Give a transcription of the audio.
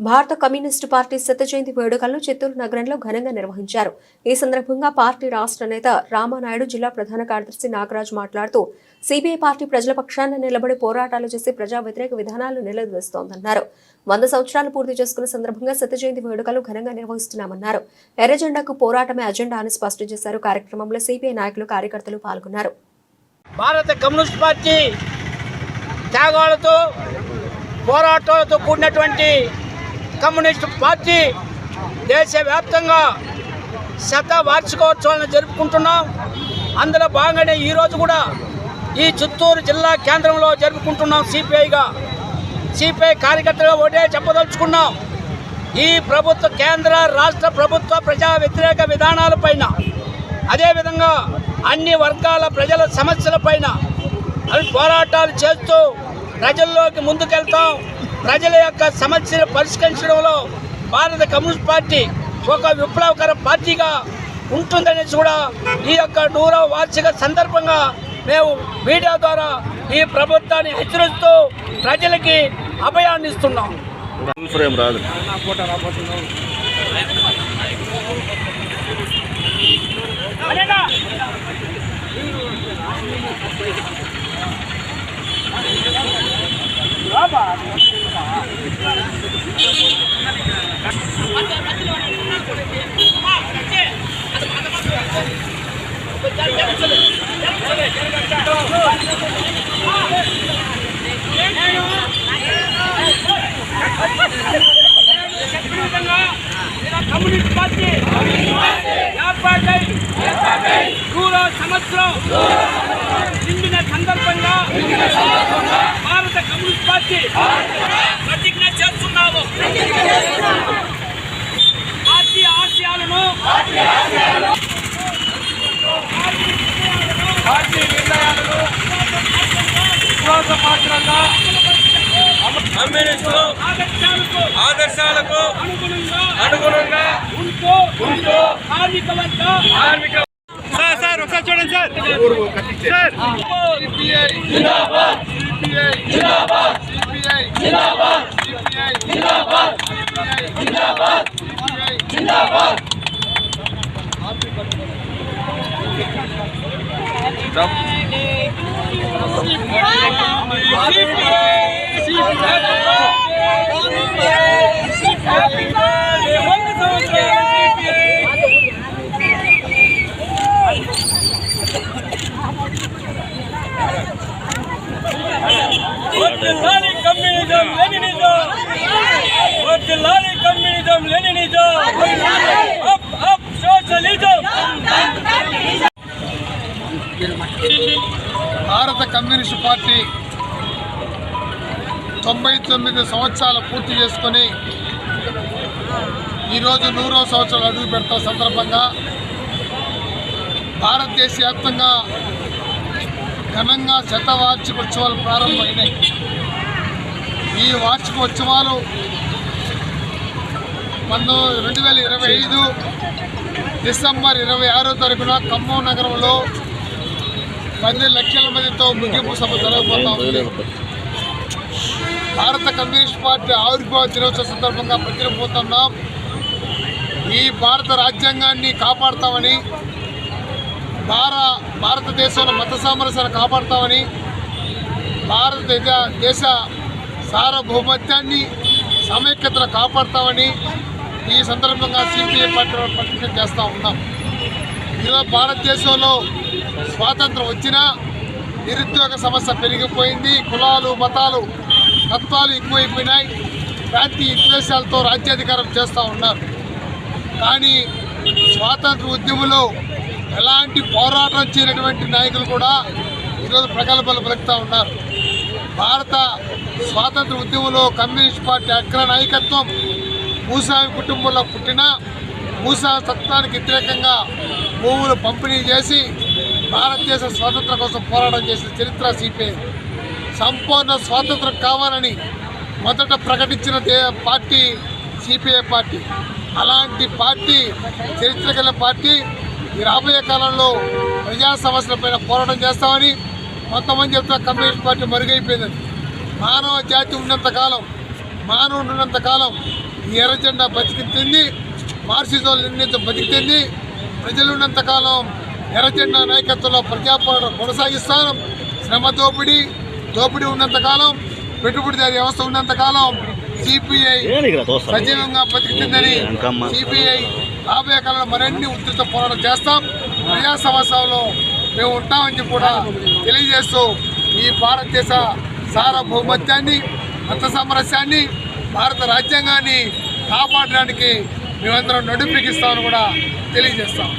భారత communist party శత జయంతి వేడుకలను చిత్తూరు నగరంలో ఘనంగా నిర్వహించారు. ఈ సందర్భంగా పార్టీ రాష్ట్ర నేత రామానాయుడు, జిల్లా ప్రధాన కార్యదర్శి నాగరాజు మాట్లాడుతూ సిపిఐ పార్టీ ప్రజల పక్షాన నిలబడి పోరాటాలు చేసి ప్రజా వ్యతిరేక విధానాలు నిలదీస్తోందన్నారు. 100 సంవత్సరాలు పూర్తి చేసుకున్న సందర్భంగా శత జయంతి వేడుకలు ఘనంగా నిర్వహిస్తున్నామన్నారు. ఎర్రజెండాకు పోరాటమే అజెండా అని స్పష్టం చేశారు. కార్యక్రమంలో సిపిఐ నాయకులు, కార్యకర్తలు పాల్గొన్నారు. భారత కమ్యూనిస్ట్ పార్టీ త్యాగాలతో పోరాటాలతో కూడినటువంటి కమ్యూనిస్టు పార్టీ దేశవ్యాప్తంగా శత వార్షికోత్సవాలను జరుపుకుంటున్నాం. అందులో భాగంగానే ఈరోజు కూడా ఈ చిత్తూరు జిల్లా కేంద్రంలో జరుపుకుంటున్నాం. సిపిఐ కార్యకర్తలుగా ఒకటే చెప్పదలుచుకున్నాం. ఈ ప్రభుత్వ కేంద్ర రాష్ట్ర ప్రభుత్వ ప్రజా వ్యతిరేక విధానాలపైన, అదేవిధంగా అన్ని వర్గాల ప్రజల సమస్యలపైన అవి పోరాటాలు చేస్తూ ప్రజల్లోకి ముందుకెళ్తాం. ప్రజల యొక్క సమస్యలు పరిష్కరించడంలో భారత కమ్యూనిస్ట్ పార్టీ ఒక విప్లవకర పార్టీగా ఉంటుందనేసి కూడా ఈ యొక్క 100వ వార్షిక సందర్భంగా మేము మీడియా ద్వారా ఈ ప్రభుత్వాన్ని హెచ్చరిస్తూ ప్రజలకి అభయాన్ని ఇస్తున్నాం. కమ్యూనిస్ట్ పార్టీ ఏర్పాటై 100వ సంవత్సరం నిండిన సందర్భంగా భారత కమ్యూనిస్ట్ పార్టీ ప్రతిజ్ఞ చేస్తున్నాము. పార్టీ ఆశయాలను, పార్టీ నిర్ణయాలను విశ్వాసపాత్రంగా కమ్యూనిస్టు ఆదర్శాలకు అనుగుణంగా ఉంటూ కార్మిక సార్ ఒకసారి చూడండి సార్. భారత కమ్యూనిస్టు పార్టీ 99 సంవత్సరాలు పూర్తి చేసుకొని ఈరోజు 100వ సంవత్సరాలు అడుగు పెడతా సందర్భంగా భారతదేశ వ్యాప్తంగా ఘనంగా శత వార్షికోత్సవాలు ప్రారంభమైనాయి. ఈ వార్షికోత్సవాలు 2025 డిసెంబర్ 26వ తారీఖున ఖమ్మం నగరంలో 10 లక్షల మందితో ముగింపు సభ జరగబోతా ఉంది. భారత కమ్యూనిస్ట్ పార్టీ ఆవిర్భావ దినోత్సవ సందర్భంగా ప్రతిపోతున్నాం. ఈ భారత రాజ్యాంగాన్ని కాపాడుతామని, భారతదేశంలో మత సామరస్యాన్ని కాపాడుతామని, భారతదేశ సార్వభౌమత్యాన్ని, సమైక్యతను కాపాడుతామని ఈ సందర్భంగా సిపిఐ పార్టీ ప్రతిజ్ఞ చేస్తూ ఉన్నాం. ఈరోజు భారతదేశంలో స్వాతంత్రం వచ్చినా నిరుద్యోగ సమస్య పెరిగిపోయింది. కులాలు, మతాలు, తత్వాలు ఎక్కువైపోయినాయి. ప్రాంతీయ విద్వేషాలతో రాజ్యాధికారం చేస్తూ ఉన్నారు. కానీ స్వాతంత్ర ఉద్యమంలో ఎలాంటి పోరాటం చేయనటువంటి నాయకులు కూడా ఈరోజు ప్రగల్భాలు పలుకుతూ ఉన్నారు. భారత స్వాతంత్ర ఉద్యమంలో కమ్యూనిస్ట్ పార్టీ అగ్ర నాయకత్వం భూస్వామి కుటుంబంలో పుట్టిన భూస్వామి తత్వానికి వ్యతిరేకంగా భూములు పంపిణీ చేసి భారతదేశ స్వాతంత్రం కోసం పోరాటం చేసిన చరిత్ర సిపిఐ. సంపూర్ణ స్వాతంత్రం కావాలని మొదట ప్రకటించిన పార్టీ సిపిఐ పార్టీ. అలాంటి పార్టీ, చరిత్ర గల పార్టీ ఈ రాబోయే కాలంలో ప్రజా సమస్యలపైన పోరాటం చేస్తామని కొంతమంది చెప్తా. కమ్యూనిస్ట్ పార్టీ మరుగైపోయిందని. మానవ జాతి ఉన్నంతకాలం, మానవుడు ఉన్నంతకాలం ఈ ఎర్ర జెండా బతికింది, మార్క్సిజం లెనినిజం బతికింది. ప్రజలు ఉన్నంతకాలం ఎర్ర జెండా నాయకత్వంలో ప్రజాపోరాటం కొనసాగిస్తాం. శ్రమ దోపిడీ ఉన్నంతకాలం, పెట్టుబడిదారీ వ్యవస్థ ఉన్నంతకాలం సిపిఐ సజీవంగా బతికిందని సిపిఐ రాబోయే కాలంలో మరిన్ని ఉధృత పోరాటం చేస్తాం. ప్రజా సమస్యల్లో మేము ఉంటామని కూడా తెలియజేస్తూ ఈ భారతదేశ సార్వభౌమత్యాన్ని, మత సామరస్యాన్ని, భారత రాజ్యాంగాన్ని కాపాడడానికి మేమందరం నడుం బిగిస్తామని కూడా తెలియజేస్తాం.